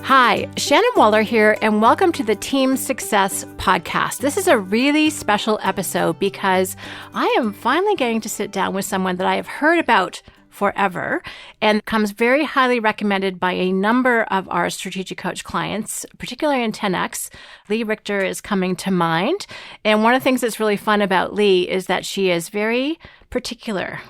Hi, Shannon Waller here, and welcome to the Team Success Podcast. This is a really special episode because I am finally getting to sit down with someone that I have heard about forever and comes very highly recommended by a number of our strategic coach clients, particularly in 10X. Lee Richter is coming to mind. And one of the things that's really fun about Lee is that she is very particular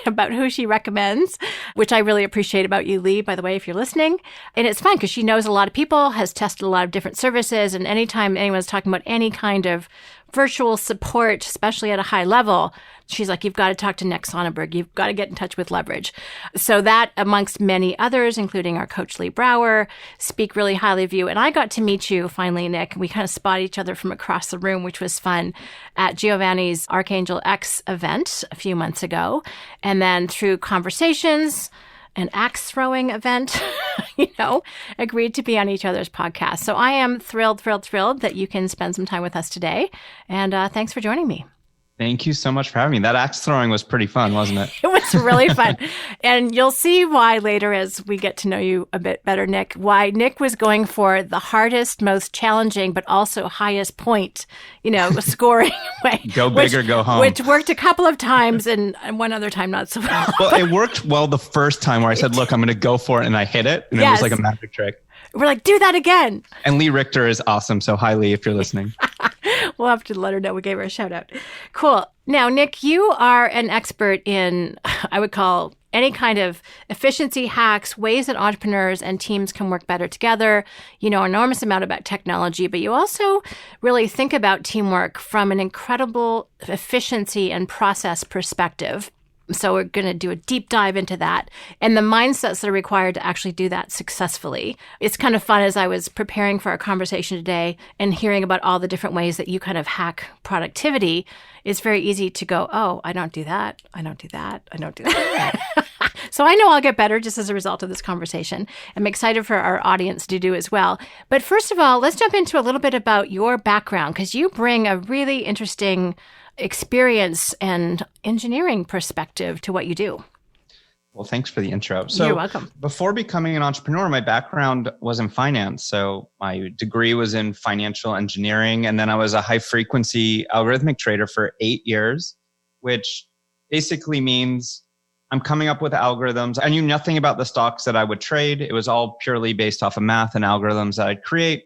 about who she recommends, which I really appreciate about you, Lee, by the way, if you're listening. And it's fun because she knows a lot of people, has tested a lot of different services. And anytime anyone's talking about any kind of virtual support, especially at a high level, she's like, you've got to talk to Nick Sonnenberg. You've got to get in touch with Leverage. So that, amongst many others, including our coach Lee Brower, speak really highly of you. And I got to meet you finally, Nick. We kind of spotted each other from across the room, which was fun, at Giovanni's Archangel X event a few months ago. And then through conversations, an axe throwing event, agreed to be on each other's podcast. So I am thrilled that you can spend some time with us today. And thanks for joining me. Thank you so much for having me. That axe throwing was pretty fun, wasn't it? It was really fun. And you'll see why later as we get to know you a bit better, Nick, why Nick was going for the hardest, most challenging, but also highest point, scoring way. Go big or go home. Which worked a couple of times and one other time not so well. Well, it worked well the first time where I said, look, I'm going to go for it. And I hit it. And It was like a magic trick. We're like, do that again. And Lee Richter is awesome. So hi, Lee, if you're listening. We'll have to let her know we gave her a shout out. Cool. Now, Nick, you are an expert in, I would call, any kind of efficiency hacks, ways that entrepreneurs and teams can work better together. You know, enormous amount about technology, but you also really think about teamwork from an incredible efficiency and process perspective. So we're going to do a deep dive into that and the mindsets that are required to actually do that successfully. It's kind of fun as I was preparing for our conversation today and hearing about all the different ways that you kind of hack productivity. It's very easy to go, oh, I don't do that. I don't do that. I don't do that. So I know I'll get better just as a result of this conversation. I'm excited for our audience to do as well. But first of all, let's jump into a little bit about your background because you bring a really interesting experience and engineering perspective to what you do. Well, thanks for the intro. So you're welcome. Before becoming an entrepreneur, my background was in finance. So my degree was in financial engineering. And then I was a high frequency algorithmic trader for 8 years, which basically means I'm coming up with algorithms. I knew nothing about the stocks that I would trade. It was all purely based off of math and algorithms that I'd create.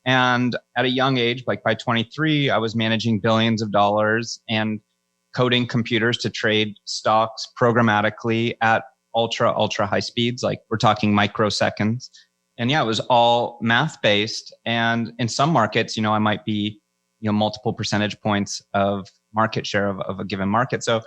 And at a young age, like by 23, I was managing billions of dollars and coding computers to trade stocks programmatically at ultra high speeds. Like we're talking microseconds. And yeah, it was all math based. And in some markets, I might be, multiple percentage points of market share of a given market. So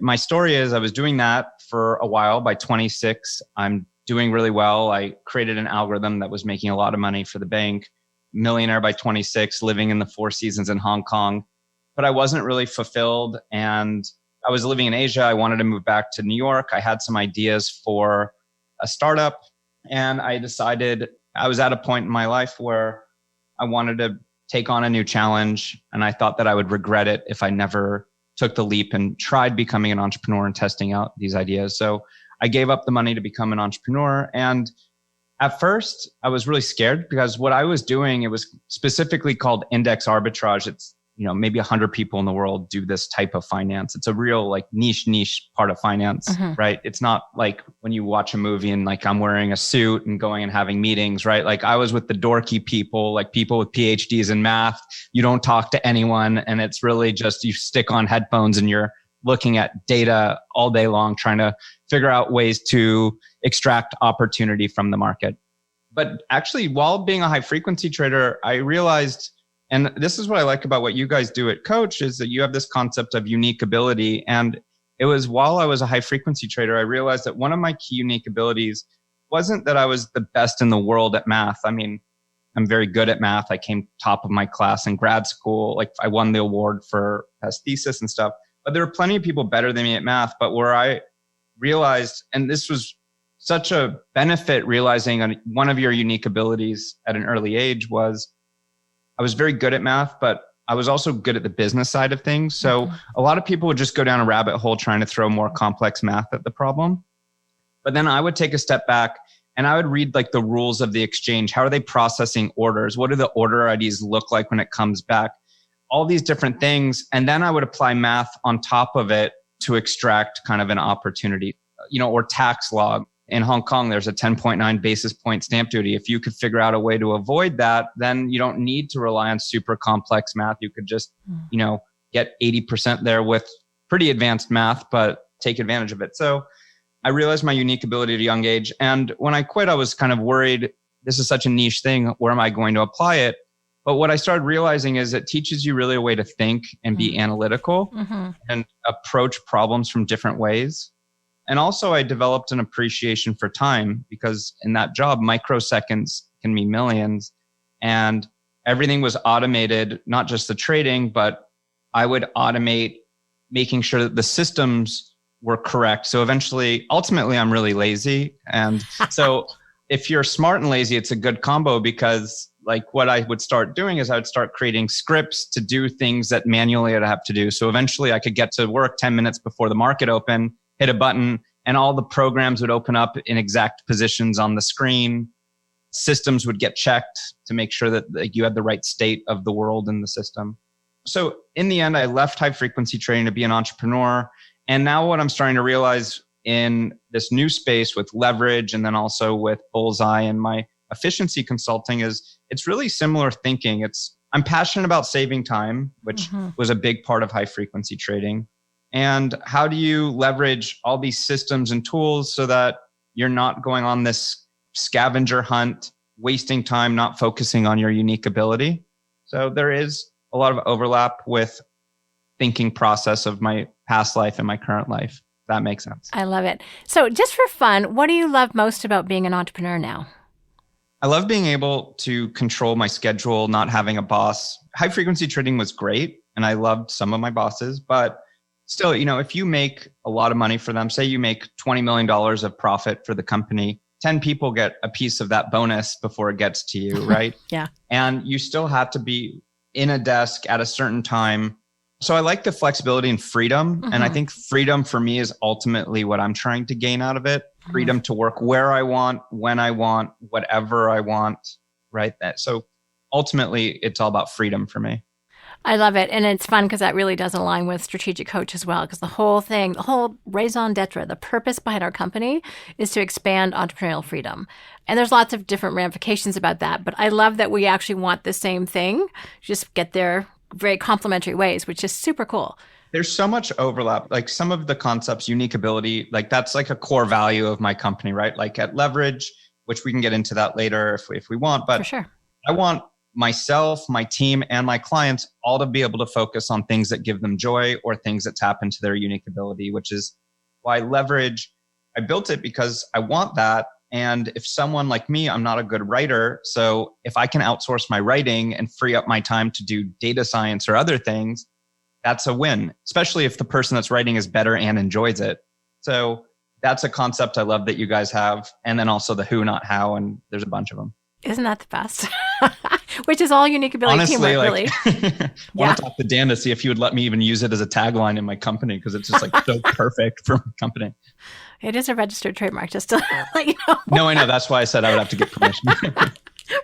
my story is I was doing that for a while. By 26, I'm doing really well. I created an algorithm that was making a lot of money for the bank. Millionaire by 26, living in the Four Seasons in Hong Kong. But I wasn't really fulfilled. And I was living in Asia. I wanted to move back to New York. I had some ideas for a startup. And I decided I was at a point in my life where I wanted to take on a new challenge. And I thought that I would regret it if I never took the leap and tried becoming an entrepreneur and testing out these ideas. So I gave up the money to become an entrepreneur. And at first, I was really scared because what I was doing, it was specifically called index arbitrage. It's, maybe 100 people in the world do this type of finance. It's a real niche part of finance, right? It's not like when you watch a movie and I'm wearing a suit and going and having meetings, right? Like I was with the dorky people, like people with PhDs in math. You don't talk to anyone. And it's really just you stick on headphones and you're looking at data all day long, trying to figure out ways to extract opportunity from the market. But actually, while being a high frequency trader, I realized, and this is what I like about what you guys do at Coach, is that you have this concept of unique ability. And it was while I was a high frequency trader, I realized that one of my key unique abilities wasn't that I was the best in the world at math. I mean, I'm very good at math. I came top of my class in grad school. Like I won the award for best thesis and stuff. But there were plenty of people better than me at math. But where I realized, and this was such a benefit realizing one of your unique abilities at an early age was I was very good at math, but I was also good at the business side of things. So a lot of people would just go down a rabbit hole trying to throw more complex math at the problem. But then I would take a step back And I would read like the rules of the exchange. How are they processing orders? What do the order IDs look like when it comes back? All these different things. And then I would apply math on top of it to extract kind of an opportunity, or tax law. In Hong Kong, there's a 10.9 basis point stamp duty. If you could figure out a way to avoid that, then you don't need to rely on super complex math. You could just, get 80% there with pretty advanced math, but take advantage of it. So I realized my unique ability at a young age. And when I quit, I was kind of worried, this is such a niche thing. Where am I going to apply it? But what I started realizing is it teaches you really a way to think and be analytical and approach problems from different ways. And also I developed an appreciation for time, because in that job, microseconds can mean millions, and everything was automated, not just the trading, but I would automate making sure that the systems were correct. So ultimately, I'm really lazy. And so if you're smart and lazy, it's a good combo, because like what I would start doing is I would start creating scripts to do things that manually I'd have to do. So eventually I could get to work 10 minutes before the market opened, hit a button, and all the programs would open up in exact positions on the screen. Systems would get checked to make sure that you had the right state of the world in the system. So in the end, I left high frequency trading to be an entrepreneur. And now what I'm starting to realize in this new space with leverage, and then also with Bullseye and my efficiency consulting, is it's really similar thinking. I'm passionate about saving time, which was a big part of high frequency trading. And how do you leverage all these systems and tools so that you're not going on this scavenger hunt, wasting time, not focusing on your unique ability? So there is a lot of overlap with thinking process of my past life and my current life. If that makes sense. I love it. So just for fun, what do you love most about being an entrepreneur now? I love being able to control my schedule, not having a boss. High frequency trading was great, and I loved some of my bosses, but still, if you make a lot of money for them, say you make $20 million of profit for the company, 10 people get a piece of that bonus before it gets to you, right? Yeah. And you still have to be in a desk at a certain time. So I like the flexibility and freedom. And I think freedom for me is ultimately what I'm trying to gain out of it. Freedom to work where I want, when I want, whatever I want, right? So ultimately, it's all about freedom for me. I love it. And it's fun because that really does align with Strategic Coach as well, because the whole raison d'etre, the purpose behind our company is to expand entrepreneurial freedom. And there's lots of different ramifications about that. But I love that we actually want the same thing, just get there very complementary ways, which is super cool. There's so much overlap. Like some of the concepts, unique ability, like that's like a core value of my company, right? Like at Leverage, which we can get into that later if we want. But for sure, I want myself, my team, and my clients all to be able to focus on things that give them joy or things that tap into their unique ability, which is why Leverage, I built it because I want that. And if someone like me, I'm not a good writer. So if I can outsource my writing and free up my time to do data science or other things, that's a win, especially if the person that's writing is better and enjoys it. So that's a concept I love that you guys have. And then also the who, not how. And there's a bunch of them. Isn't that the best? Which is all unique ability. Honestly, teamwork, really. I want to talk to Dan to see if he would let me even use it as a tagline in my company, because it's just like so perfect for my company. It is a registered trademark, just to let you know. No, I know. That's why I said I would have to get permission.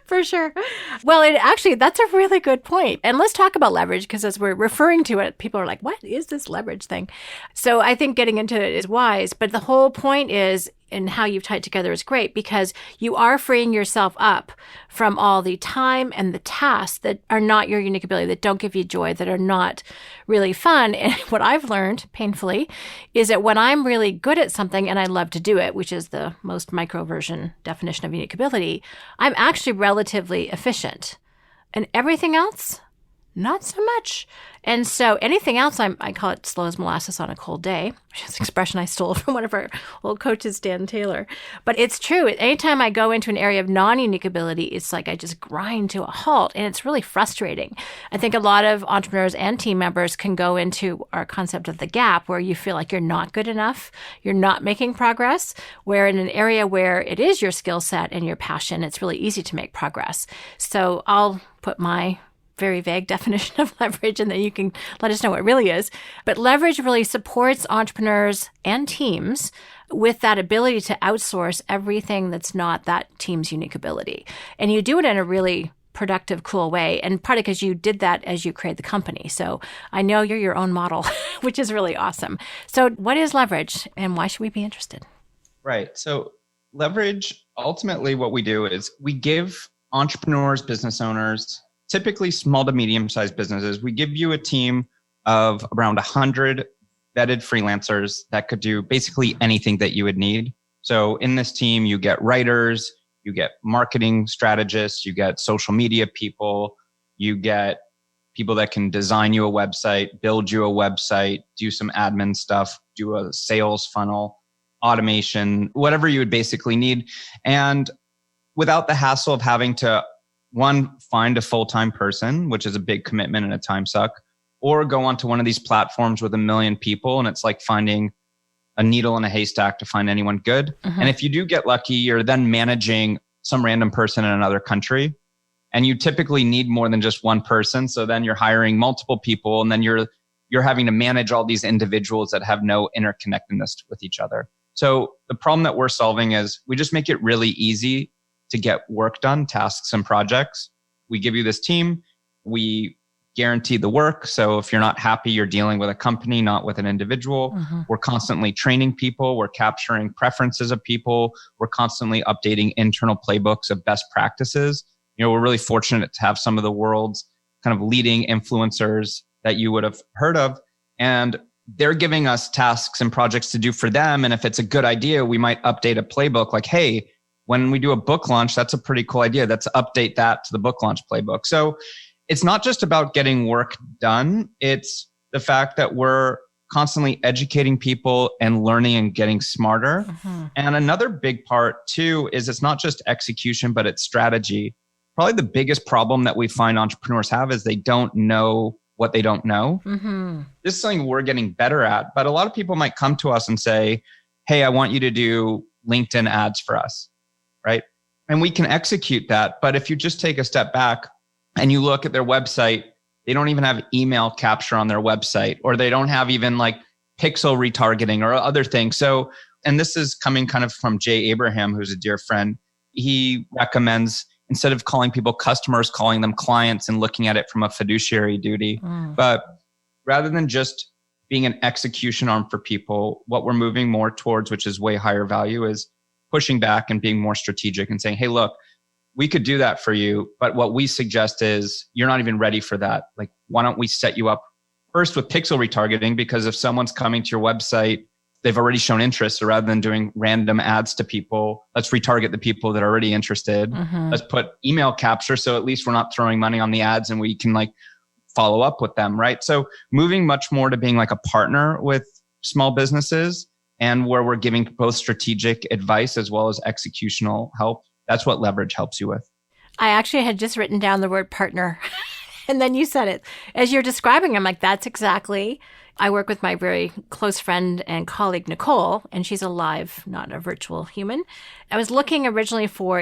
For sure. Well, that's a really good point. And let's talk about leverage, because as we're referring to it, people are like, what is this leverage thing? So I think getting into it is wise. But the whole point is, and how you've tied together is great, because you are freeing yourself up from all the time and the tasks that are not your unique ability, that don't give you joy, that are not really fun. And what I've learned, painfully, is that when I'm really good at something and I love to do it, which is the most micro version definition of unique ability, I'm actually relatively efficient. And everything else, not so much. And so anything else, I call it slow as molasses on a cold day, which is an expression I stole from one of our old coaches, Dan Taylor. But it's true. Anytime I go into an area of non-unique ability, it's like I just grind to a halt, and it's really frustrating. I think a lot of entrepreneurs and team members can go into our concept of the gap, where you feel like you're not good enough, you're not making progress, where in an area where it is your skill set and your passion, it's really easy to make progress. So I'll put my very vague definition of leverage, and then you can let us know what it really is. But leverage really supports entrepreneurs and teams with that ability to outsource everything that's not that team's unique ability. And you do it in a really productive, cool way. And partly because you did that as you created the company. So I know you're your own model, which is really awesome. So what is Leverage and why should we be interested? Right. So Leverage, ultimately what we do is we give entrepreneurs, business owners, typically small to medium-sized businesses, we give you a team of around 100 vetted freelancers that could do basically anything that you would need. So in this team, you get writers, you get marketing strategists, you get social media people, you get people that can design you a website, build you a website, do some admin stuff, do a sales funnel, automation, whatever you would basically need. And without the hassle of having to, one, find a full-time person, which is a big commitment and a time suck, or go onto one of these platforms with 1 million people. And it's like finding a needle in a haystack to find anyone good. Mm-hmm. And if you do get lucky, you're then managing some random person in another country. And you typically need more than just one person. So then you're hiring multiple people and then you're having to manage all these individuals that have no interconnectedness with each other. So the problem that we're solving is we just make it really easy to get work done, tasks and projects. We give you this team. We guarantee the work. So if you're not happy, you're dealing with a company, not with an individual. Mm-hmm. We're constantly training people. We're capturing preferences of people. We're constantly updating internal playbooks of best practices. We're really fortunate to have some of the world's kind of leading influencers that you would have heard of. And they're giving us tasks and projects to do for them. And if it's a good idea, we might update a playbook like, hey, when we do a book launch, that's a pretty cool idea. Let's update that to the book launch playbook. So it's not just about getting work done. It's the fact that we're constantly educating people and learning and getting smarter. Mm-hmm. And another big part too is it's not just execution, but it's strategy. Probably the biggest problem that we find entrepreneurs have is they don't know what they don't know. Mm-hmm. This is something we're getting better at, but a lot of people might come to us and say, hey, I want you to do LinkedIn ads for us, right? And we can execute that. But if you just take a step back and you look at their website, they don't even have email capture on their website, or they don't have even like pixel retargeting or other things. So, and this is coming kind of from Jay Abraham, who's a dear friend. He recommends, instead of calling people customers, calling them clients and looking at it from a fiduciary duty. But rather than just being an execution arm for people, what we're moving more towards, which is way higher value, is pushing back and being more strategic and saying, hey, look, we could do that for you. But what we suggest is you're not even ready for that. Like, why don't we set you up first with pixel retargeting? Because if someone's coming to your website, they've already shown interest. So rather than doing random ads to people, let's retarget the people that are already interested. Mm-hmm. Let's put email capture. So at least we're not throwing money on the ads and we can like follow up with them, right? So moving much more to being like a partner with small businesses, and where we're giving both strategic advice as well as executional help. That's what Leverage helps you with. I actually had just written down the word partner and then you said it. As you're describing, I'm like, that's exactly. I work with my very close friend and colleague, Nicole, and she's a live, not a virtual human. I was looking originally for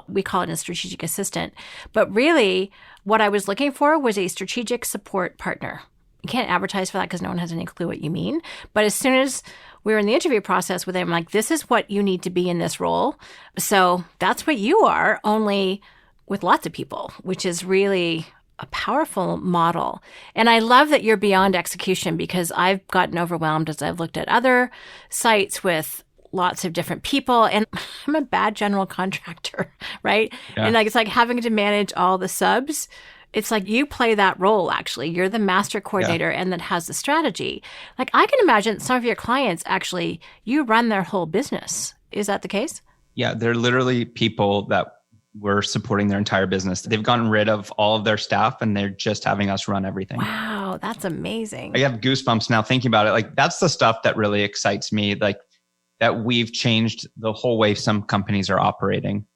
we call it a strategic assistant, but really what I was looking for was a strategic support partner. You can't advertise for that because no one has any clue what you mean. But as soon as we were in the interview process with him, I'm like, this is what you need to be in this role. So that's what you are, only with lots of people, which is really a powerful model. And I love that you're beyond execution, because I've gotten overwhelmed as I've looked at other sites with lots of different people, and I'm a bad general contractor, right? Yeah. And it's like having to manage all the subs. It's like you play that role, actually. You're the master coordinator and that has the strategy. Like, I can imagine some of your clients, actually, you run their whole business. Is that the case? Yeah, they're literally people that we're supporting their entire business. They've gotten rid of all of their staff and they're just having us run everything. Wow, that's amazing. I have goosebumps now thinking about it. Like, that's the stuff that really excites me, like that we've changed the whole way some companies are operating.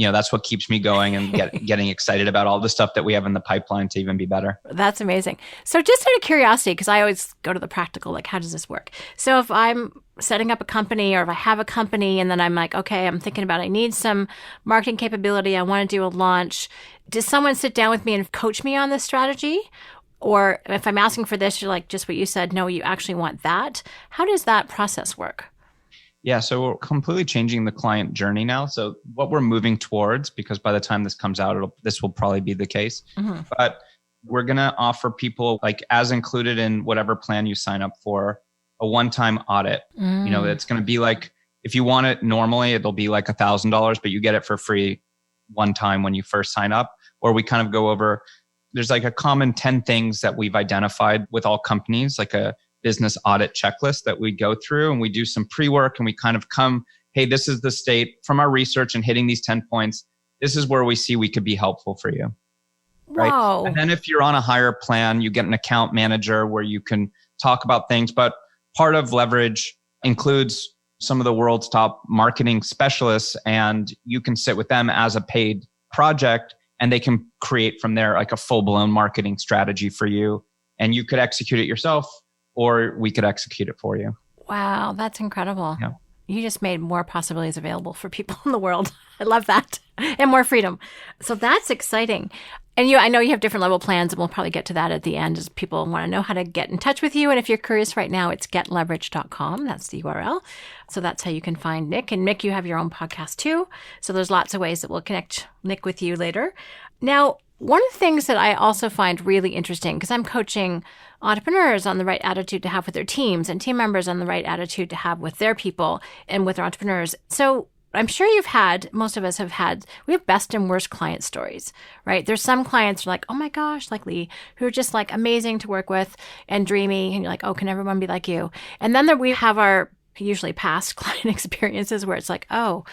That's what keeps me going and getting excited about all the stuff that we have in the pipeline to even be better. That's amazing. So just out of curiosity, because I always go to the practical, like, how does this work? So if I'm setting up a company, or if I have a company and then I'm like, okay, I'm thinking about, I need some marketing capability, I want to do a launch. Does someone sit down with me and coach me on this strategy? Or if I'm asking for this, you're like, just what you said, no, you actually want that. How does that process work? Yeah, so we're completely changing the client journey now. So what we're moving towards, because by the time this comes out, this will probably be the case. But we're going to offer people, like as included in whatever plan you sign up for, a one-time audit. It's going to be like, if you want it normally, it'll be like $1,000, but you get it for free one time when you first sign up. Or we kind of go over, there's like a common 10 things that we've identified with all companies, like a business audit checklist that we go through, and we do some pre-work and we kind of come, hey, this is the state from our research and hitting these 10 points. This is where we see we could be helpful for you. Right. Wow. And then if you're on a higher plan, you get an account manager where you can talk about things. But part of Leverage includes some of the world's top marketing specialists, and you can sit with them as a paid project, and they can create from there like a full-blown marketing strategy for you. And you could execute it yourself, or we could execute it for you. Wow, that's incredible. Yeah. You just made more possibilities available for people in the world. I love that. And more freedom. So that's exciting. And I know you have different level plans, and we'll probably get to that at the end as people want to know how to get in touch with you. And if you're curious right now, it's getleverage.com. That's the URL. So that's how you can find Nick. And Nick, you have your own podcast too. So there's lots of ways that we'll connect Nick with you later. Now, one of the things that I also find really interesting, because I'm coaching entrepreneurs on the right attitude to have with their teams and team members on the right attitude to have with their people and with their entrepreneurs. So I'm sure most of us we have best and worst client stories, right? There's some clients who are like, oh my gosh, like Lee, who are just like amazing to work with and dreamy. And you're like, oh, can everyone be like you? And then we have our usually past client experiences where it's like, oh,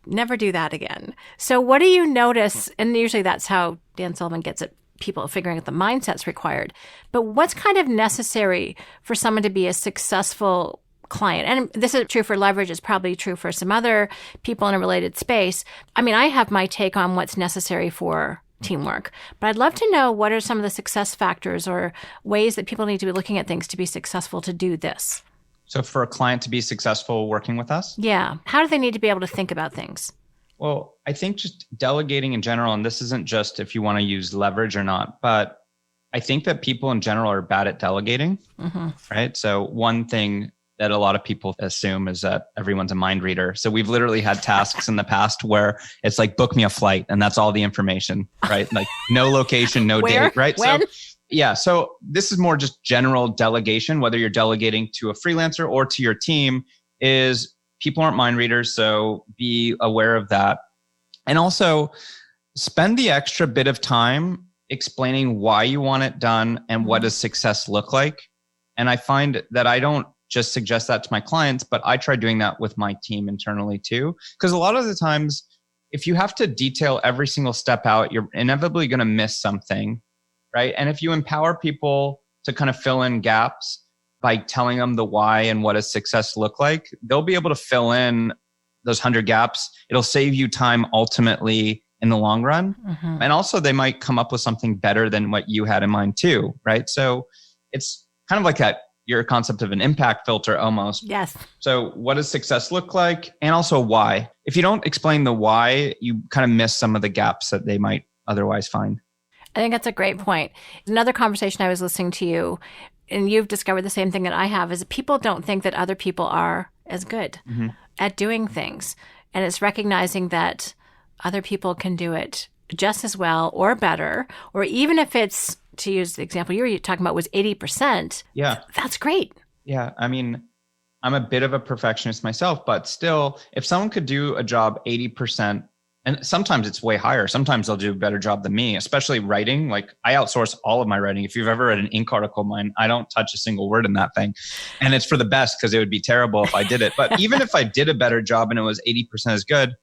never do that again. So what do you notice? And usually that's how Dan Sullivan gets at people figuring out the mindsets required. But what's kind of necessary for someone to be a successful client? And this is true for Leverage. It's probably true for some other people in a related space. I mean, I have my take on what's necessary for teamwork, but I'd love to know what are some of the success factors or ways that people need to be looking at things to be successful to do this. So for a client to be successful working with us? Yeah. How do they need to be able to think about things? Well, I think just delegating in general, and this isn't just if you want to use Leverage or not, but I think that people in general are bad at delegating, right? So one thing that a lot of people assume is that everyone's a mind reader. So we've literally had tasks in the past where it's like, book me a flight, and that's all the information, right? Like no location, no date, right? When? So this is more just general delegation, whether you're delegating to a freelancer or to your team, is people aren't mind readers. So be aware of that. And also spend the extra bit of time explaining why you want it done and what does success look like. And I find that I don't just suggest that to my clients, but I try doing that with my team internally too. Because a lot of the times, if you have to detail every single step out, you're inevitably going to miss something, right? And if you empower people to kind of fill in gaps by telling them the why and what does success look like, they'll be able to fill in those 100 gaps. It'll save you time ultimately in the long run. And also they might come up with something better than what you had in mind too, right? So it's kind of like your concept of an impact filter almost. Yes. So what does success look like? And also why. If you don't explain the why, you kind of miss some of the gaps that they might otherwise find. I think that's a great point. Another conversation I was listening to you, and you've discovered the same thing that I have, is that people don't think that other people are as good at doing things. And it's recognizing that other people can do it just as well or better, or even if it's, to use the example you were talking about, was 80%. Yeah. That's great. Yeah. I mean, I'm a bit of a perfectionist myself, but still, if someone could do a job 80%, and sometimes it's way higher, sometimes they'll do a better job than me, especially writing. Like I outsource all of my writing. If you've ever read an Inc. article of mine, I don't touch a single word in that thing. And it's for the best because it would be terrible if I did it. But even if I did a better job and it was 80% as good,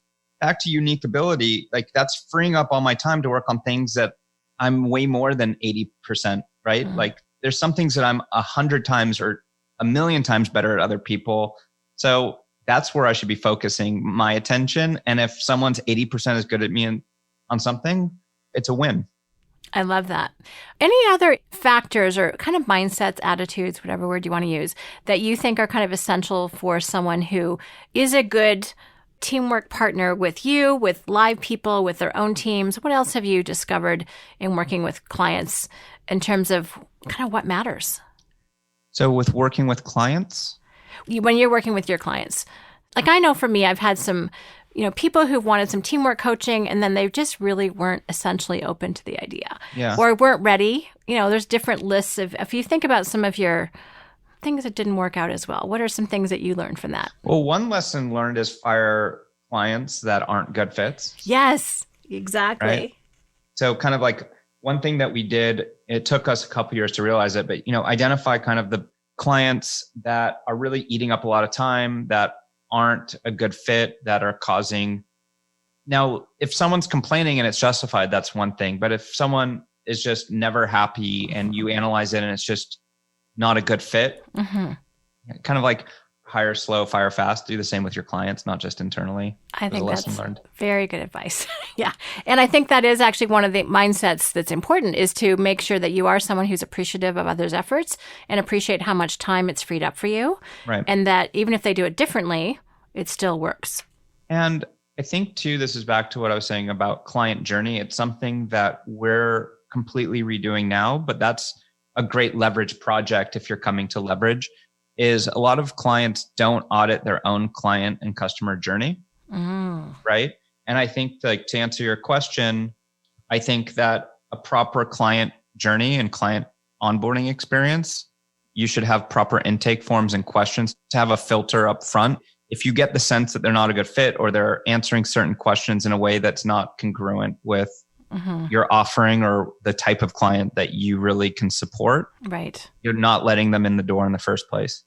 back to unique ability, like that's freeing up all my time to work on things that I'm way more than 80%, right? Like there's some things that I'm 100 times or 1,000,000 times better at other people. So that's where I should be focusing my attention. And if someone's 80% as good at me on something, it's a win. I love that. Any other factors or kind of mindsets, attitudes, whatever word you want to use, that you think are kind of essential for someone who is a good teamwork partner with you, with live people, with their own teams? What else have you discovered in working with clients in terms of kind of what matters? So with working with clients? When you're working with your clients, Like I know for me, I've had some, people who've wanted some teamwork coaching and then they just really weren't essentially open to the idea or weren't ready. There's different lists of, if you think about some of your things that didn't work out as well, what are some things that you learned from that? Well, one lesson learned is fire clients that aren't good fits. Yes, exactly. Right? So kind of like one thing that we did, it took us a couple years to realize it, but identify kind of the clients that are really eating up a lot of time, that aren't a good fit, that are causing. Now, if someone's complaining and it's justified, that's one thing. But if someone is just never happy and you analyze it and it's just not a good fit, kind of like hire slow, fire fast, do the same with your clients, not just internally. I think that's very good advice. Yeah. And I think that is actually one of the mindsets that's important, is to make sure that you are someone who's appreciative of others' efforts and appreciate how much time it's freed up for you. Right. And that even if they do it differently, it still works. And I think too, this is back to what I was saying about client journey. It's something that we're completely redoing now, but that's a great leverage project if you're coming to leverage. Is a lot of clients don't audit their own client and customer journey, right? And I think, like, to answer your question, I think that a proper client journey and client onboarding experience, you should have proper intake forms and questions to have a filter up front. If you get the sense that they're not a good fit or they're answering certain questions in a way that's not congruent with your offering or the type of client that you really can support, right, you're not letting them in the door in the first place.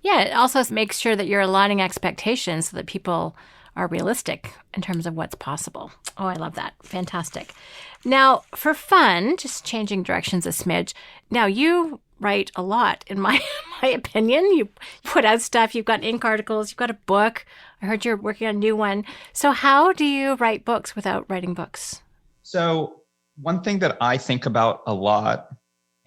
Yeah, it also makes sure that you're aligning expectations so that people are realistic in terms of what's possible. Oh, I love that. Fantastic. Now, for fun, just changing directions a smidge. Now, you write a lot, in my opinion. You put out stuff. You've got ink articles. You've got a book. I heard you're working on a new one. So how do you write books without writing books? So one thing that I think about a lot,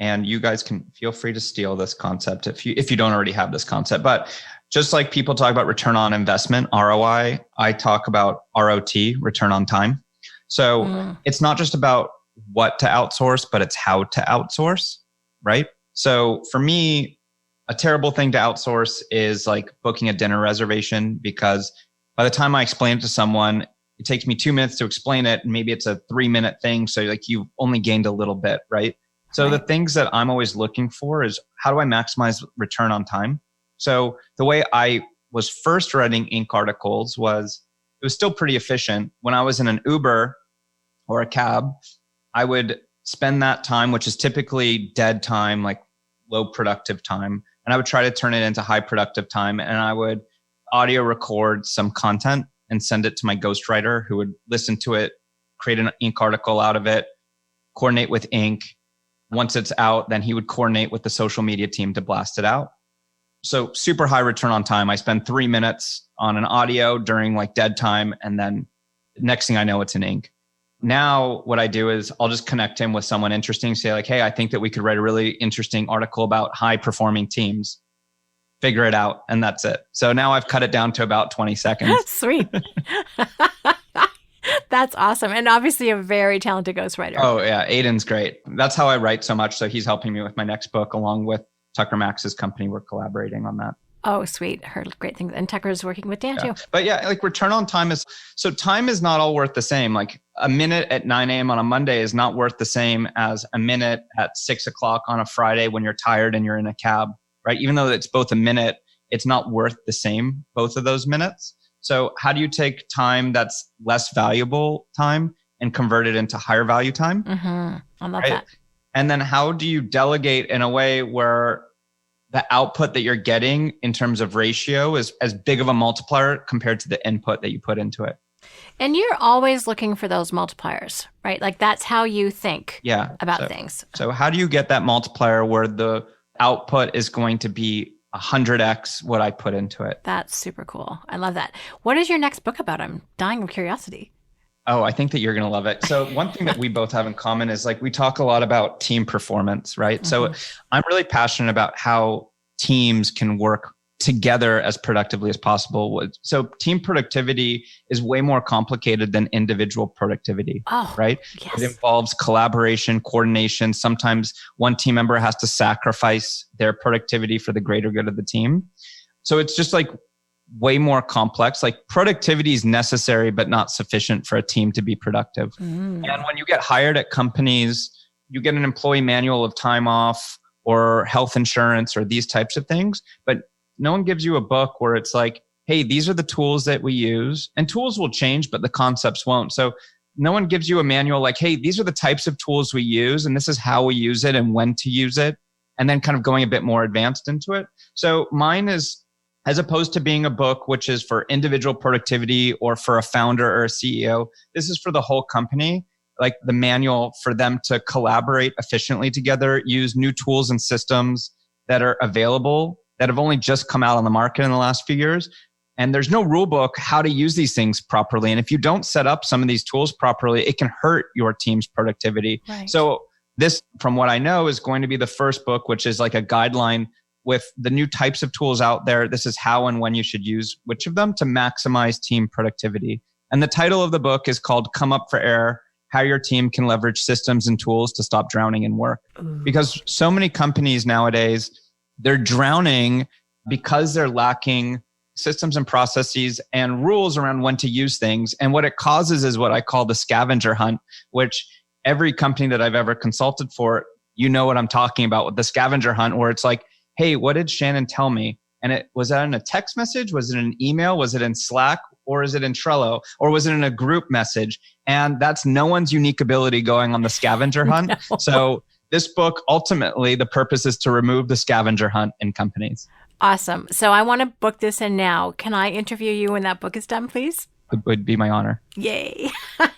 and you guys can feel free to steal this concept if you don't already have this concept, but just like people talk about return on investment, ROI, I talk about ROT, return on time. So it's not just about what to outsource, but it's how to outsource, right? So for me, a terrible thing to outsource is like booking a dinner reservation, because by the time I explain it to someone, it takes me 2 minutes to explain it. And maybe it's a 3-minute thing. So like you've only gained a little bit, right? So the things that I'm always looking for is, how do I maximize return on time? So the way I was first writing ink articles was, it was still pretty efficient. When I was in an Uber or a cab, I would spend that time, which is typically dead time, like low productive time, and I would try to turn it into high productive time. And I would audio record some content and send it to my ghostwriter, who would listen to it, create an ink article out of it, coordinate with ink. Once it's out, then he would coordinate with the social media team to blast it out. So super high return on time. I spend 3 minutes on an audio during like dead time, and then next thing I know, it's in ink. Now what I do is I'll just connect him with someone interesting, say like, hey, I think that we could write a really interesting article about high performing teams. Figure it out. And that's it. So now I've cut it down to about 20 seconds. Sweet. That's awesome. And obviously a very talented ghostwriter. Oh yeah. Aiden's great. That's how I write so much. So he's helping me with my next book, along with Tucker Max's company. We're collaborating on that. Oh, sweet. Heard great things. And Tucker's working with Dan too. But yeah, like return on time is, so time is not all worth the same. Like a minute at 9 a.m. on a Monday is not worth the same as a minute at 6 o'clock on a Friday when you're tired and you're in a cab, right? Even though it's both a minute, it's not worth the same, both of those minutes. So how do you take time that's less valuable time and convert it into higher value time? I love that. And then how do you delegate in a way where the output that you're getting in terms of ratio is as big of a multiplier compared to the input that you put into it? And you're always looking for those multipliers, right? Like that's how you think about things. So how do you get that multiplier where the output is going to be 100x what I put into it? That's super cool. I love that. What is your next book about? I'm dying of curiosity. Oh, I think that you're going to love it. So one thing that we both have in common is like we talk a lot about team performance, right? So I'm really passionate about how teams can work together as productively as possible. So team productivity is way more complicated than individual productivity, right? Yes. It involves collaboration, coordination. Sometimes one team member has to sacrifice their productivity for the greater good of the team. So it's just like way more complex. Like productivity is necessary, but not sufficient for a team to be productive. And when you get hired at companies, you get an employee manual of time off or health insurance or these types of things. But no one gives you a book where it's like, hey, these are the tools that we use. And tools will change, but the concepts won't. So no one gives you a manual like, hey, these are the types of tools we use, and this is how we use it and when to use it. And then kind of going a bit more advanced into it. So mine is, as opposed to being a book, which is for individual productivity or for a founder or a CEO, this is for the whole company, like the manual for them to collaborate efficiently together, use new tools and systems that are available, that have only just come out on the market in the last few years. And there's no rule book how to use these things properly. And if you don't set up some of these tools properly, it can hurt your team's productivity. Right. So this, from what I know, is going to be the first book, which is like a guideline with the new types of tools out there. This is how and when you should use which of them to maximize team productivity. And the title of the book is called Come Up for Air: How Your Team Can Leverage Systems and Tools to Stop Drowning in Work. Because so many companies nowadays, they're drowning because they're lacking systems and processes and rules around when to use things. And what it causes is what I call the scavenger hunt, which every company that I've ever consulted for, you know what I'm talking about with the scavenger hunt, where it's like, hey, what did Shannon tell me? And was that in a text message? Was it an email? Was it in Slack? Or is it in Trello? Or was it in a group message? And that's no one's unique ability going on the scavenger hunt. No. So this book, ultimately, the purpose is to remove the scavenger hunt in companies. Awesome. So I want to book this in now. Can I interview you when that book is done, please? It would be my honor. Yay.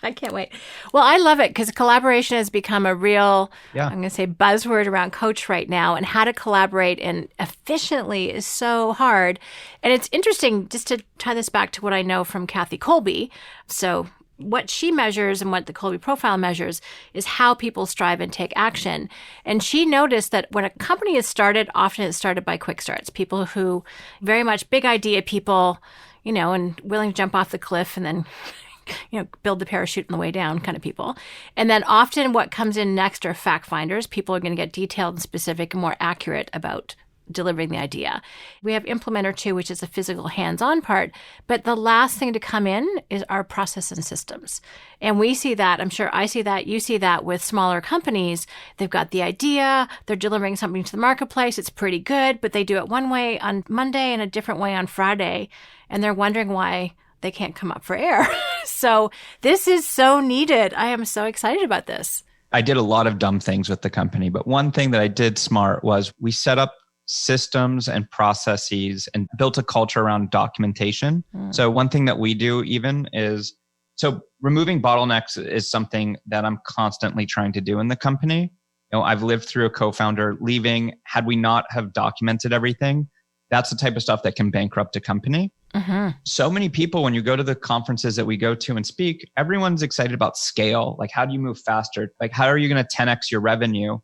I can't wait. Well, I love it because collaboration has become a real, I'm going to say, buzzword around Coach right now. And how to collaborate and efficiently is so hard. And it's interesting, just to tie this back to what I know from Kathy Kolbe. So what she measures and what the Kolbe profile measures is how people strive and take action. And she noticed that when a company is started, often it's started by quick starts. People who very much big idea people, and willing to jump off the cliff and then, build the parachute on the way down kind of people. And then often what comes in next are fact finders. People are going to get detailed and specific and more accurate about delivering the idea. We have implementer 2, which is a physical hands-on part. But the last thing to come in is our process and systems. And we see that, I'm sure I see that, you see that with smaller companies. They've got the idea, they're delivering something to the marketplace, it's pretty good, but they do it one way on Monday and a different way on Friday. And they're wondering why they can't come up for air. So this is so needed. I am so excited about this. I did a lot of dumb things with the company, but one thing that I did smart was we set up systems and processes and built a culture around documentation. So one thing that we do even is, so removing bottlenecks is something that I'm constantly trying to do in the company. I've lived through a co-founder leaving. Had we not have documented everything, that's the type of stuff that can bankrupt a company. So many people, when you go to the conferences that we go to and speak, everyone's excited about scale. Like, how do you move faster? Like, how are you going to 10x your revenue?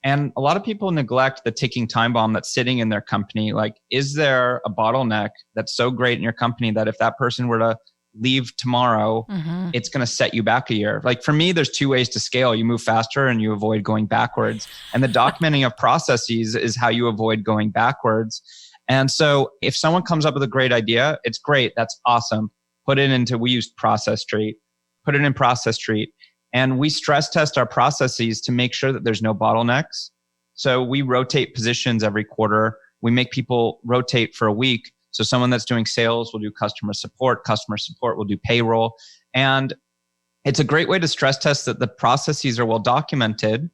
And a lot of people neglect the ticking time bomb that's sitting in their company. Like, is there a bottleneck that's so great in your company that if that person were to leave tomorrow, it's going to set you back a year? Like, for me, there's 2 ways to scale. You move faster and you avoid going backwards. And the documenting of processes is how you avoid going backwards. And so if someone comes up with a great idea, it's great. That's awesome. We use Process Street, put it in Process Street. And we stress test our processes to make sure that there's no bottlenecks. So we rotate positions every quarter. We make people rotate for a week. So someone that's doing sales will do customer support will do payroll. And it's a great way to stress test that the processes are well documented,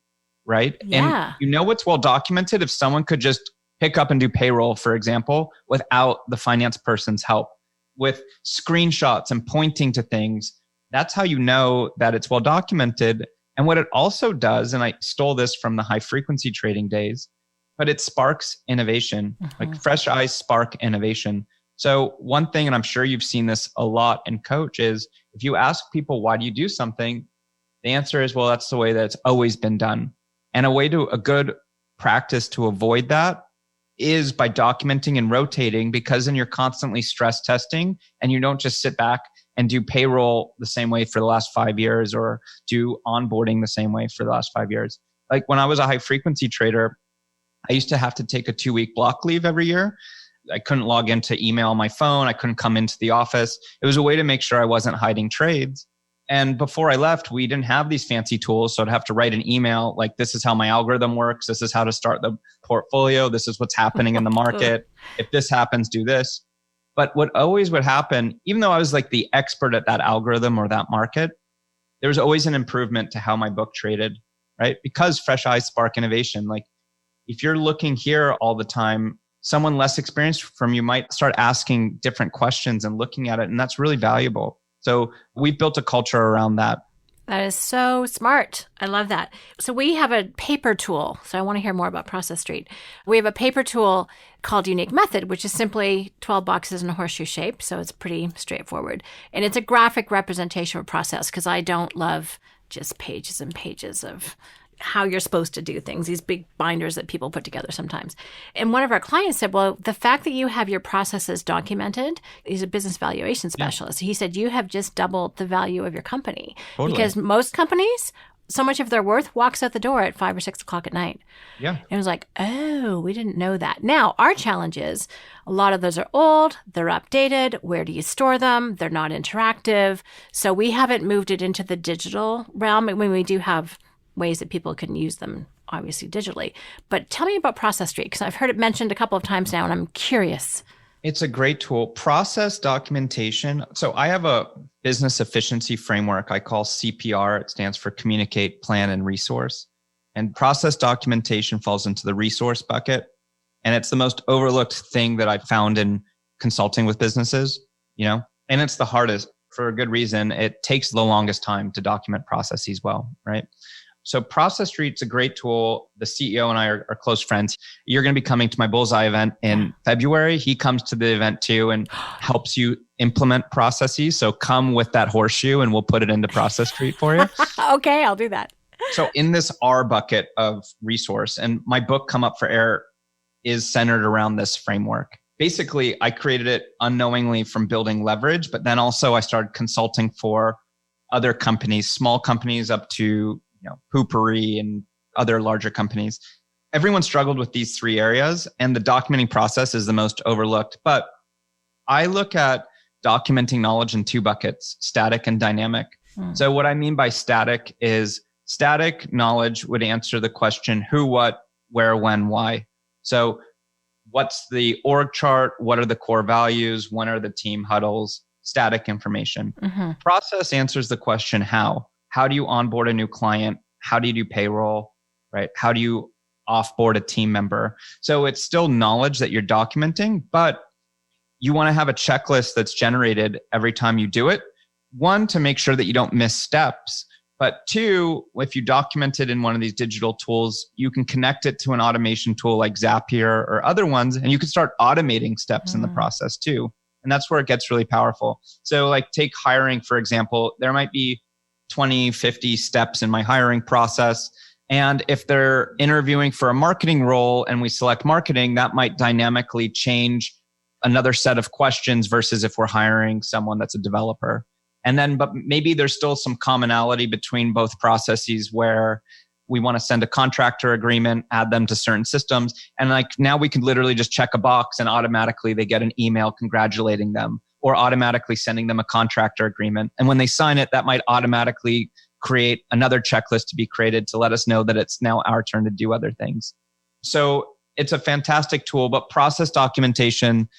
right? Yeah. And what's well documented if someone could just pick up and do payroll, for example, without the finance person's help, with screenshots and pointing to things. That's how you know that it's well documented. And what it also does, and I stole this from the high frequency trading days, but it sparks innovation. Like, fresh eyes spark innovation. So one thing, and I'm sure you've seen this a lot in Coach, is if you ask people, why do you do something? The answer is, well, that's the way that it's always been done. And a good practice to avoid that is by documenting and rotating, because then you're constantly stress testing and you don't just sit back and do payroll the same way for the last 5 years or do onboarding the same way for the last 5 years. Like, when I was a high frequency trader, I used to have to take a 2-week block leave every year. I couldn't log into email on my phone. I couldn't come into the office. It was a way to make sure I wasn't hiding trades. And before I left, we didn't have these fancy tools. So I'd have to write an email like, this is how my algorithm works. This is how to start the portfolio. This is what's happening in the market. If this happens, do this. But what always would happen, even though I was like the expert at that algorithm or that market, there was always an improvement to how my book traded, right? Because fresh eyes spark innovation. Like if you're looking here all the time, someone less experienced from you might start asking different questions and looking at it. And that's really valuable. So we've built a culture around that. That is so smart. I love that. So we have a paper tool. So I want to hear more about Process Street. We have a paper tool called Unique Method, which is simply 12 boxes in a horseshoe shape. So it's pretty straightforward. And it's a graphic representation of a process because I don't love just pages and pages of how you're supposed to do things, these big binders that people put together sometimes. And one of our clients said, well, the fact that you have your processes documented, he's a business valuation specialist. Yeah. He said, you have just doubled the value of your company. Totally. Because most companies, so much of their worth walks out the door at 5 or 6 o'clock at night. Yeah. And it was like, oh, we didn't know that. Now, our challenge is a lot of those are old, they're updated. Where do you store them? They're not interactive. So we haven't moved it into the digital realm. I mean, we do have ways that people can use them, obviously digitally. But tell me about Process Street, because I've heard it mentioned a couple of times now, and I'm curious. It's a great tool. Process documentation. So I have a business efficiency framework I call CPR. It stands for Communicate, Plan, and Resource. And process documentation falls into the resource bucket. And it's the most overlooked thing that I found in consulting with businesses, and it's the hardest for a good reason. It takes the longest time to document processes well, right? So Process Street's a great tool. The CEO and I are close friends. You're going to be coming to my Bullseye event in February. He comes to the event too and helps you implement processes. So come with that horseshoe and we'll put it into Process Street for you. Okay, I'll do that. So in this R bucket of resource, and my book Come Up for Air is centered around this framework. Basically, I created it unknowingly from building leverage, but then also I started consulting for other companies, small companies up to Poopery and other larger companies. Everyone struggled with these 3 areas, and the documenting process is the most overlooked. But I look at documenting knowledge in 2 buckets, static and dynamic. So what I mean by static is static knowledge would answer the question who, what, where, when, why. So what's the org chart? What are the core values? When are the team huddles? Static information. Process answers the question how. How do you onboard a new client? How do you do payroll, right? How do you offboard a team member? So it's still knowledge that you're documenting, but you want to have a checklist that's generated every time you do it. 1, to make sure that you don't miss steps. But 2, if you document it in one of these digital tools, you can connect it to an automation tool like Zapier or other ones, and you can start automating steps in the process too. And that's where it gets really powerful. So like take hiring, for example, there might be 20, 50 steps in my hiring process. And if they're interviewing for a marketing role and we select marketing, that might dynamically change another set of questions versus if we're hiring someone that's a developer. And then, but maybe there's still some commonality between both processes where we want to send a contractor agreement, add them to certain systems. And like now we can literally just check a box and automatically they get an email congratulating them, or automatically sending them a contractor agreement. And when they sign it, that might automatically create another checklist to be created to let us know that it's now our turn to do other things. So it's a fantastic tool, but process documentation,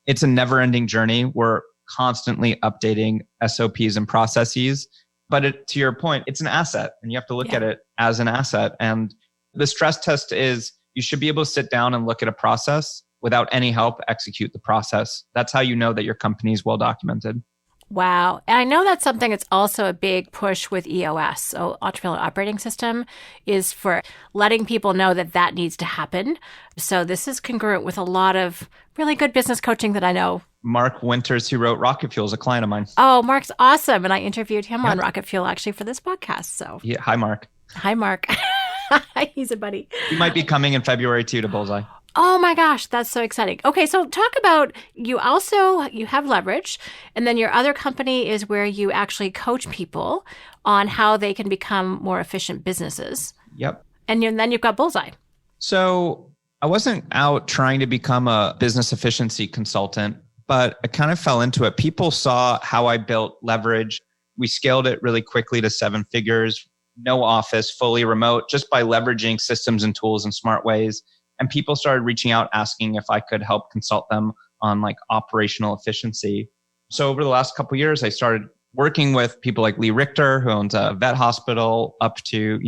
it's a never-ending journey. We're constantly updating SOPs and processes. But to your point, it's an asset and you have to look at it as an asset. And the stress test is you should be able to sit down and look at a process without any help, execute the process. That's how you know that your company is well documented. Wow. And I know that's something that's also a big push with EOS. So Entrepreneurial Operating System is for letting people know that that needs to happen. So this is congruent with a lot of really good business coaching that I know. Mark Winters, who wrote Rocket Fuel, is a client of mine. Oh, Mark's awesome. And I interviewed him on Rocket Fuel actually for this podcast. So yeah, hi, Mark. Hi, Mark. He's a buddy. He might be coming in February too to Bullseye. Oh my gosh, that's so exciting. Okay, so talk about, you have leverage, and then your other company is where you actually coach people on how they can become more efficient businesses. Yep. And then you've got Bullseye. So I wasn't out trying to become a business efficiency consultant, but I kind of fell into it. People saw how I built leverage. We scaled it really quickly to 7 figures, no office, fully remote, just by leveraging systems and tools in smart ways. And people started reaching out asking if I could help consult them on like operational efficiency. So over the last couple of years, I started working with people like Lee Richter, who owns a vet hospital, up to,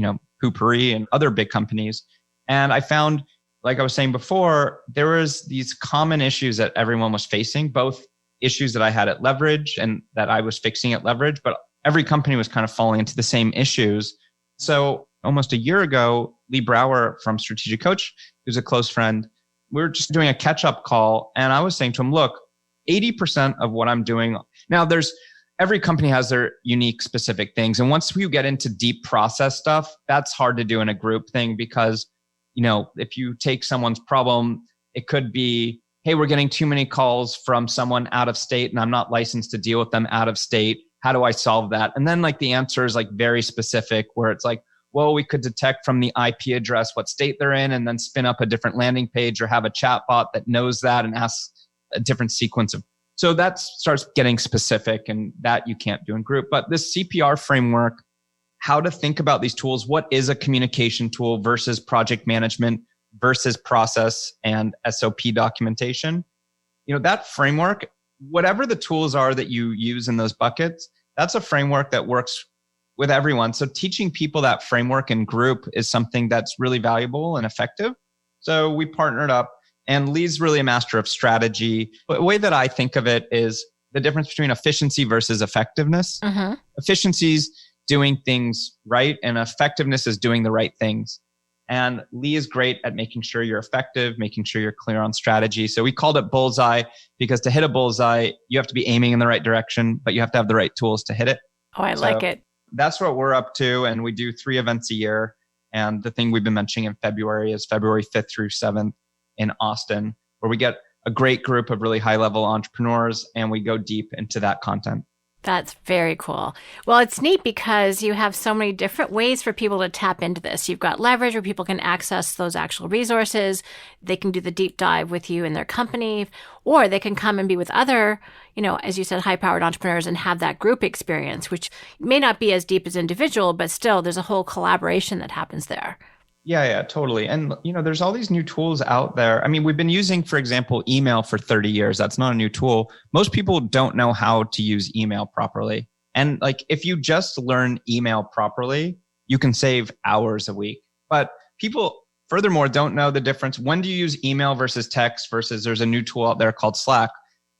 Poopery and other big companies. And I found, like I was saying before, there was these common issues that everyone was facing, both issues that I had at Leverage and that I was fixing at Leverage, but every company was kind of falling into the same issues. So almost a year ago, Lee Brower from Strategic Coach, who's a close friend, we were just doing a catch-up call. And I was saying to him, look, 80% of what I'm doing now, every company has their unique specific things. And once you get into deep process stuff, that's hard to do in a group thing because, if you take someone's problem, it could be, hey, we're getting too many calls from someone out of state and I'm not licensed to deal with them out of state. How do I solve that? And then like the answer is like very specific where it's like, well, we could detect from the IP address what state they're in and then spin up a different landing page or have a chat bot that knows that and asks a different sequence of. So that starts getting specific and that you can't do in group. But this CPR framework, how to think about these tools, what is a communication tool versus project management versus process and SOP documentation. That framework, whatever the tools are that you use in those buckets, that's a framework that works with everyone. So teaching people that framework in group is something that's really valuable and effective. So we partnered up and Lee's really a master of strategy. But the way that I think of it is the difference between efficiency versus effectiveness. Mm-hmm. Efficiency is doing things right and effectiveness is doing the right things. And Lee is great at making sure you're effective, making sure you're clear on strategy. So we called it bullseye because to hit a bullseye, you have to be aiming in the right direction, but you have to have the right tools to hit it. Oh, I like it. That's what we're up to. And we do 3 events a year. And the thing we've been mentioning in February is February 5th through 7th in Austin, where we get a great group of really high-level entrepreneurs and we go deep into that content. That's very cool. Well, it's neat because you have so many different ways for people to tap into this. You've got Leverage where people can access those actual resources. They can do the deep dive with you in their company, or they can come and be with other, as you said, high-powered entrepreneurs and have that group experience, which may not be as deep as individual, but still there's a whole collaboration that happens there. Yeah, totally. And, there's all these new tools out there. I mean, we've been using, for example, email for 30 years. That's not a new tool. Most people don't know how to use email properly. And like, if you just learn email properly, you can save hours a week. But people, furthermore, don't know the difference. When do you use email versus text versus there's a new tool out there called Slack.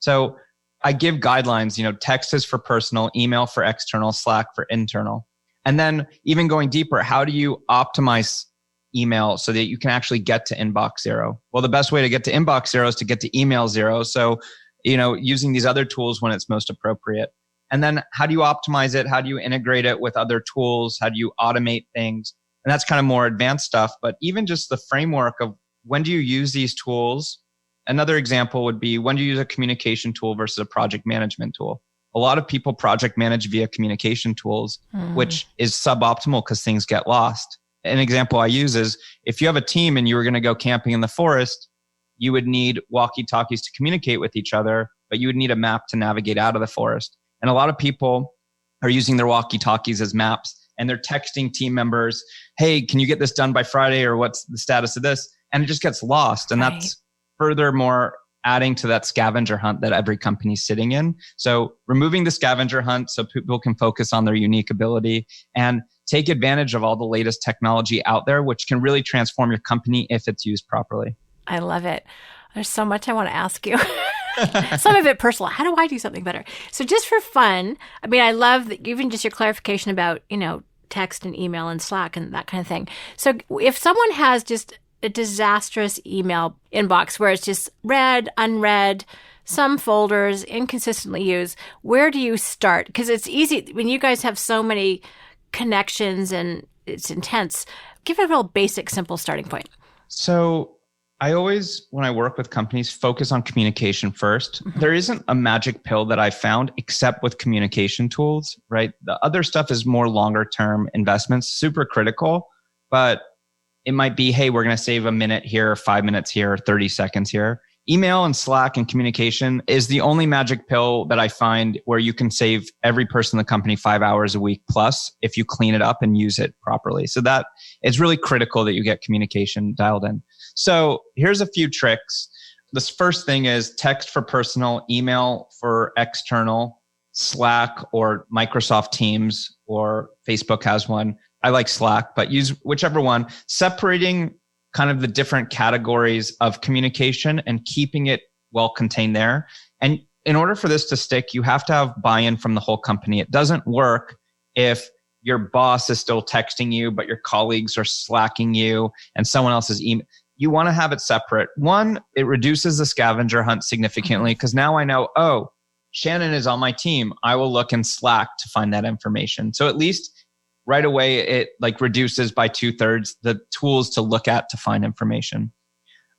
So I give guidelines, text is for personal, email for external, Slack for internal. And then even going deeper, how do you optimize email so that you can actually get to inbox 0? Well, the best way to get to inbox 0 is to get to email 0. So, using these other tools when it's most appropriate. And then how do you optimize it? How do you integrate it with other tools? How do you automate things? And that's kind of more advanced stuff. But even just the framework of when do you use these tools? Another example would be when do you use a communication tool versus a project management tool? A lot of people project manage via communication tools, which is suboptimal because things get lost. An example I use is if you have a team and you were going to go camping in the forest, you would need walkie-talkies to communicate with each other, but you would need a map to navigate out of the forest. And a lot of people are using their walkie-talkies as maps and they're texting team members, hey, can you get this done by Friday or what's the status of this? And it just gets lost. And that's furthermore adding to that scavenger hunt that every company's sitting in. So removing the scavenger hunt so people can focus on their unique ability and take advantage of all the latest technology out there, which can really transform your company if it's used properly. I love it. There's so much I want to ask you. Some of it personal. How do I do something better? So just for fun, I mean, I love that even just your clarification about, text and email and Slack and that kind of thing. So if someone has just a disastrous email inbox where it's just read, unread, some folders inconsistently used, where do you start? Because it's easy when you guys have so many connections and it's intense. Give it a real basic, simple starting point. So I always, when I work with companies, focus on communication first. Mm-hmm. There isn't a magic pill that I found except with communication tools, right? The other stuff is more longer term investments, super critical. But it might be, hey, we're going to save a minute here, 5 minutes here, 30 seconds here. Email and Slack and communication is the only magic pill that I find where you can save every person in the company 5 hours a week plus if you clean it up and use it properly. So that it's really critical that you get communication dialed in. So here's a few tricks. This first thing is text for personal, email for external, Slack or Microsoft Teams or Facebook has one. I like Slack, but use whichever one, separating kind of the different categories of communication and keeping it well contained there. And in order for this to stick, you have to have buy-in from the whole company. It doesn't work if your boss is still texting you, but your colleagues are slacking you and someone else is email. You want to have it separate. One, it reduces the scavenger hunt significantly because now I know, oh, Shannon is on my team. I will look in Slack to find that information. So at least right away, it like reduces by 2/3 the tools to look at to find information.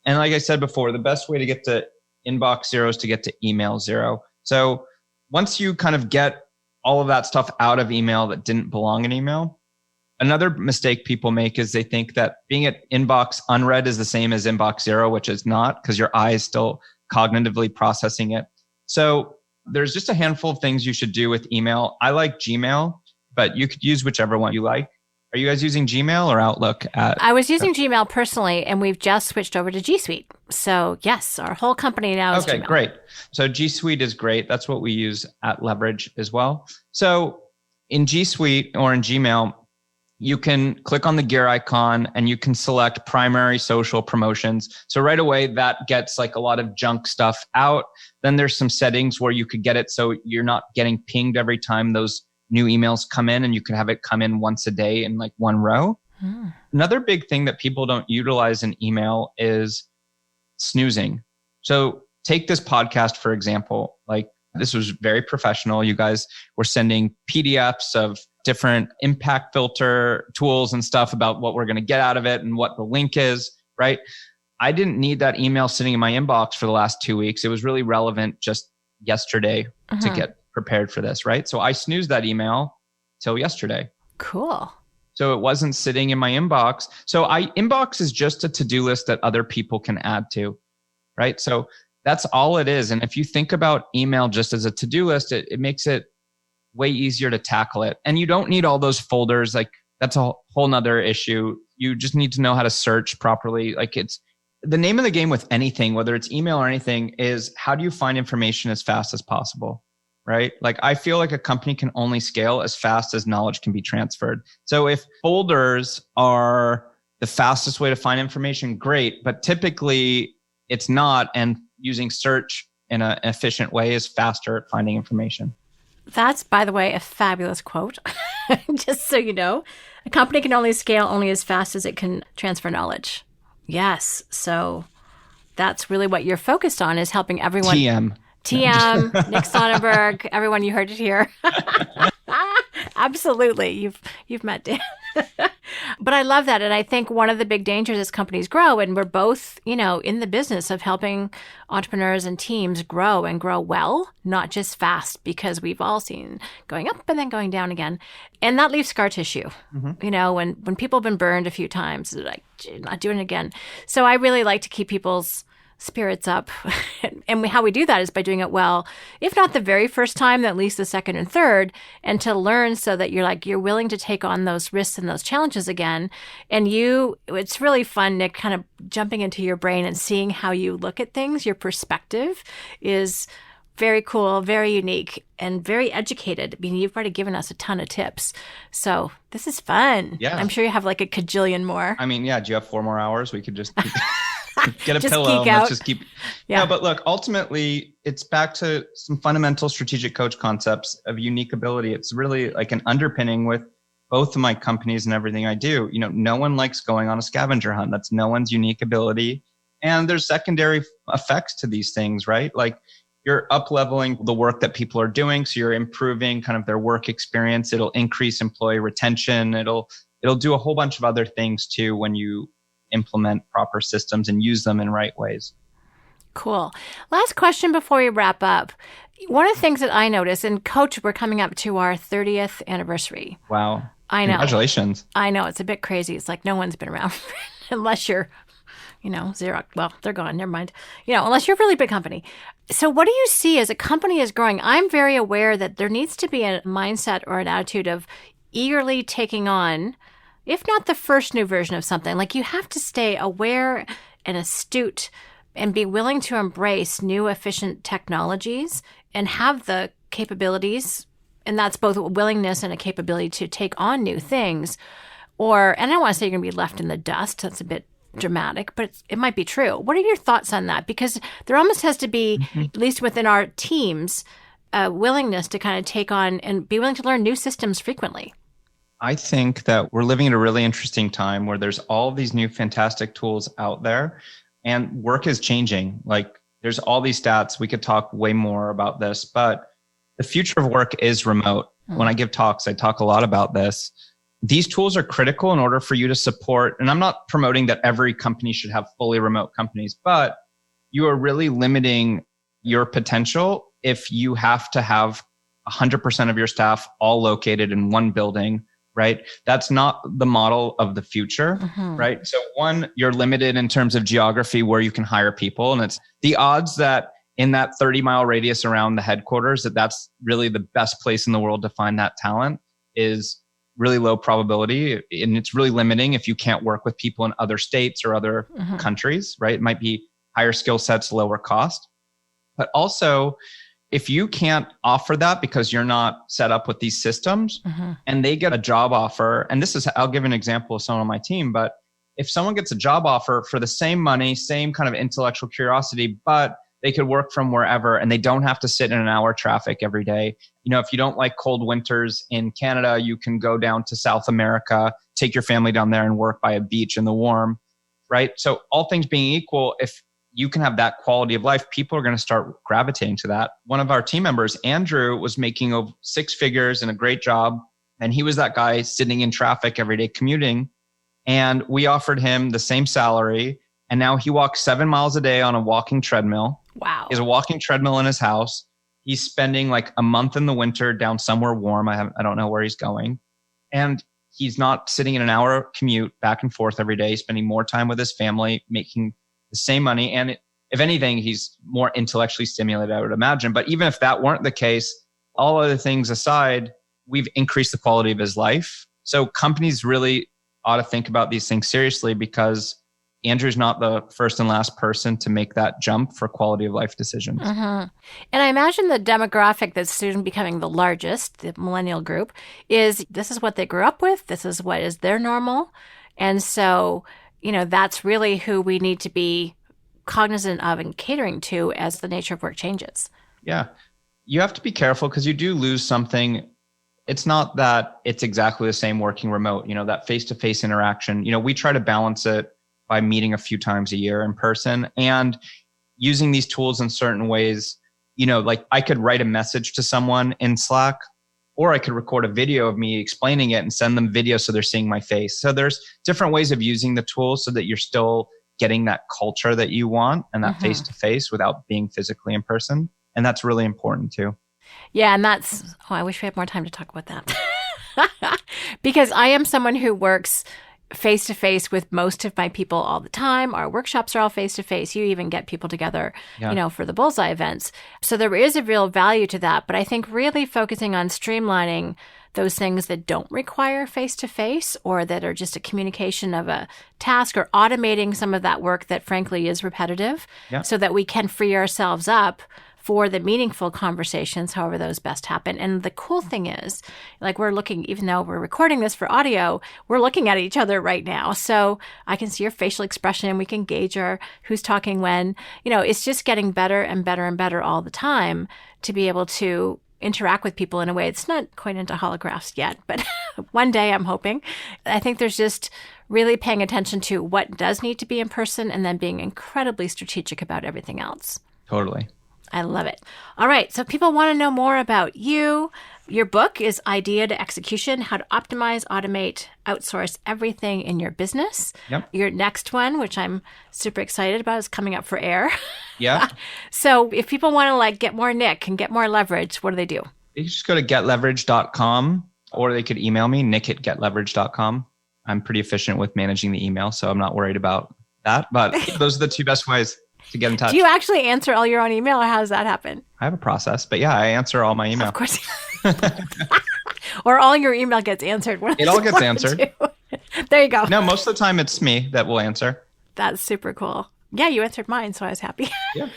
And like I said before, the best way to get to inbox zero is to get to email zero. So once you kind of get all of that stuff out of email that didn't belong in email, another mistake people make is they think that being at inbox unread is the same as inbox zero, which is not because your eye is still cognitively processing it. So there's just a handful of things you should do with email. I like Gmail, but you could use whichever one you like. Are you guys using Gmail or Outlook? I was using Gmail personally, and we've just switched over to G Suite. So yes, our whole company now is Gmail. Okay, great. So G Suite is great. That's what we use at Leverage as well. So in G Suite or in Gmail, you can click on the gear icon and you can select primary social promotions. So right away, that gets like a lot of junk stuff out. Then there's some settings where you could get it so you're not getting pinged every time those new emails come in, and you can have it come in once a day in like one row. Another big thing that people don't utilize in email is snoozing. So take this podcast, for example. Like this was very professional. You guys were sending PDFs of different impact filter tools and stuff about what we're going to get out of it and what the link is, right? I didn't need that email sitting in my inbox for the last 2 weeks. It was really relevant just yesterday to get prepared for this, right? So I snoozed that email till yesterday. Cool. So it wasn't sitting in my inbox. So inbox is just a to-do list that other people can add to, right? So that's all it is. And if you think about email just as a to-do list, it makes it way easier to tackle it. And you don't need all those folders. Like that's a whole nother issue. You just need to know how to search properly. Like it's the name of the game with anything, whether it's email or anything, is how do you find information as fast as possible? Right? Like I feel like a company can only scale as fast as knowledge can be transferred. So if folders are the fastest way to find information, great. But typically it's not. And using search in an efficient way is faster at finding information. That's, by the way, a fabulous quote. Just so you know, a company can only scale only as fast as it can transfer knowledge. Yes. So that's really what you're focused on, is helping everyone. TM, Nick Sonnenberg, everyone, you heard it here. Absolutely. You've met Dan. But I love that. And I think one of the big dangers as companies grow, and we're both, in the business of helping entrepreneurs and teams grow and grow well, not just fast, because we've all seen going up and then going down again. And that leaves scar tissue. When people have been burned a few times, they're like, not doing it again. So I really like to keep people's spirits up. And how we do that is by doing it well, if not the very first time, then at least the second and third, and to learn so that you're willing to take on those risks and those challenges again. And it's really fun, Nick, kind of jumping into your brain and seeing how you look at things. Your perspective is very cool, very unique, and very educated. I mean, you've already given us a ton of tips. So this is fun. Yeah. I'm sure you have like a cajillion more. I mean, yeah. Do you have 4 more hours? We could just get a pillow and let's just keep. Yeah. No, but look, ultimately, it's back to some fundamental strategic coach concepts of unique ability. It's really like an underpinning with both of my companies and everything I do. No one likes going on a scavenger hunt. That's no one's unique ability. And there's secondary effects to these things, right? Like you're up-leveling the work that people are doing. So you're improving kind of their work experience. It'll increase employee retention. It'll do a whole bunch of other things too when you implement proper systems and use them in right ways. Cool. Last question before we wrap up. One of the things that I notice, and Coach, we're coming up to our 30th anniversary. Wow. I know. Congratulations. I know. It's a bit crazy. It's like no one's been around unless you're, Xerox. Well, they're gone. Never mind. Unless you're a really big company. So what do you see as a company is growing? I'm very aware that there needs to be a mindset or an attitude of eagerly taking on, if not the first new version of something. Like you have to stay aware and astute and be willing to embrace new efficient technologies and have the capabilities, and that's both a willingness and a capability to take on new things. And I don't want to say you're going to be left in the dust. That's a bit dramatic, but it might be true. What are your thoughts on that? Because there almost has to be, at least within our teams, a willingness to kind of take on and be willing to learn new systems frequently. I think that we're living at a really interesting time where there's all these new fantastic tools out there and work is changing. Like there's all these stats. We could talk way more about this, but the future of work is remote. When I give talks, I talk a lot about this. These tools are critical in order for you to support, and I'm not promoting that every company should have fully remote companies, but you are really limiting your potential if you have to have 100% of your staff all located in one building, right? That's not the model of the future, right? So one, you're limited in terms of geography where you can hire people. And it's the odds that in that 30-mile radius around the headquarters, that's really the best place in the world to find that talent is really low probability. And it's really limiting if you can't work with people in other states or other countries, right? It might be higher skill sets, lower cost. But also, if you can't offer that because you're not set up with these systems and they get a job offer, and I'll give an example of someone on my team, but if someone gets a job offer for the same money, same kind of intellectual curiosity, but they could work from wherever and they don't have to sit in an hour traffic every day. If you don't like cold winters in Canada, you can go down to South America, take your family down there and work by a beach in the warm, right? So all things being equal, if you can have that quality of life, people are going to start gravitating to that. One of our team members, Andrew, was making 6 figures and a great job. And he was that guy sitting in traffic every day commuting. And we offered him the same salary. And now he walks 7 miles a day on a walking treadmill. Wow. He has a walking treadmill in his house. He's spending like a month in the winter down somewhere warm. I don't know where he's going. And he's not sitting in an hour commute back and forth every day, spending more time with his family, making the same money. And if anything, he's more intellectually stimulated, I would imagine. But even if that weren't the case, all other things aside, we've increased the quality of his life. So companies really ought to think about these things seriously because Andrew's not the first and last person to make that jump for quality of life decisions. And I imagine the demographic that's soon becoming the largest, the millennial group, is this is what they grew up with. This is what is their normal. And so, that's really who we need to be cognizant of and catering to as the nature of work changes. Yeah. You have to be careful because you do lose something. It's not that it's exactly the same working remote, that face-to-face interaction. We try to balance it by meeting a few times a year in person and using these tools in certain ways. Like I could write a message to someone in Slack, or I could record a video of me explaining it and send them video so they're seeing my face. So there's different ways of using the tool so that you're still getting that culture that you want and that face-to-face without being physically in person. And that's really important too. Yeah, and I wish we had more time to talk about that. Because I am someone who works face-to-face with most of my people all the time. Our workshops are all face-to-face. You even get people together, for the Bullseye events. So there is a real value to that. But I think really focusing on streamlining those things that don't require face-to-face or that are just a communication of a task or automating some of that work that frankly is repetitive so that we can free ourselves up for the meaningful conversations, however those best happen. And the cool thing is, like we're looking, even though we're recording this for audio, we're looking at each other right now. So I can see your facial expression and we can gauge who's talking when. It's just getting better and better and better all the time to be able to interact with people in a way. It's not quite into holographs yet, but one day I'm hoping. I think there's just really paying attention to what does need to be in person and then being incredibly strategic about everything else. Totally. I love it. All right. So if people want to know more about you, your book is Idea to Execution, How to Optimize, Automate, Outsource Everything in Your Business. Yep. Your next one, which I'm super excited about, is coming up for air. Yeah. So if people want to like get more Nick and get more leverage, what do they do? You can just go to getleverage.com, or they could email me, nick@getleverage.com. I'm pretty efficient with managing the email, so I'm not worried about that. But those are the two best ways to get in touch. Do you actually answer all your own email, or how does that happen? I have a process, but yeah, I answer all my email. Of course. Or all your email gets answered. It all gets answered. There you go. No, most of the time it's me that will answer. That's super cool. Yeah, you answered mine, so I was happy. Yeah.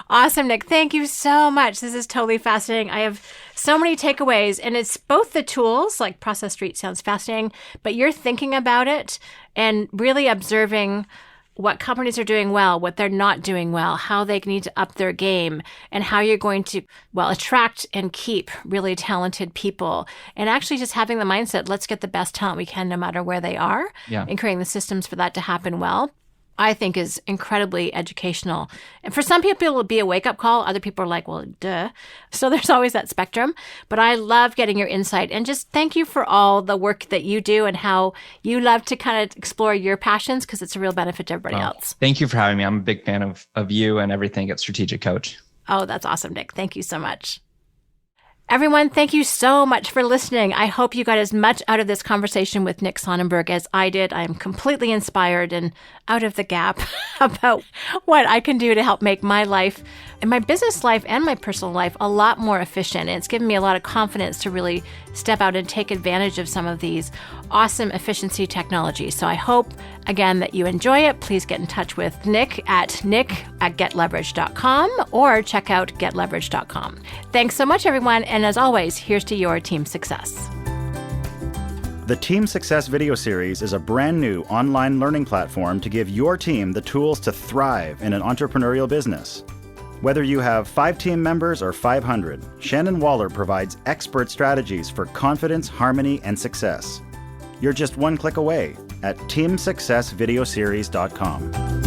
Awesome, Nick. Thank you so much. This is totally fascinating. I have so many takeaways, and it's both the tools, like Process Street sounds fascinating, but you're thinking about it and really observing what companies are doing well, what they're not doing well, how they need to up their game, and how you're going to, well, attract and keep really talented people. And actually just having the mindset, let's get the best talent we can no matter where they are, and creating the systems for that to happen well, I think is incredibly educational. And for some people, it will be a wake-up call. Other people are like, well, duh. So there's always that spectrum. But I love getting your insight. And just thank you for all the work that you do and how you love to kind of explore your passions, because it's a real benefit to everybody else. Thank you for having me. I'm a big fan of you and everything at Strategic Coach. Oh, that's awesome, Nick. Thank you so much. Everyone, thank you so much for listening. I hope you got as much out of this conversation with Nick Sonnenberg as I did. I am completely inspired and out of the gap about what I can do to help make my life and my business life and my personal life a lot more efficient. And it's given me a lot of confidence to really step out and take advantage of some of these awesome efficiency technologies. So I hope, again, that you enjoy it. Please get in touch with Nick at getleverage.com or check out getleverage.com. Thanks so much, everyone. And as always, here's to your team success. The Team Success video series is a brand new online learning platform to give your team the tools to thrive in an entrepreneurial business. Whether you have 5 team members or 500, Shannon Waller provides expert strategies for confidence, harmony, and success. You're just one click away at teamsuccessvideoseries.com.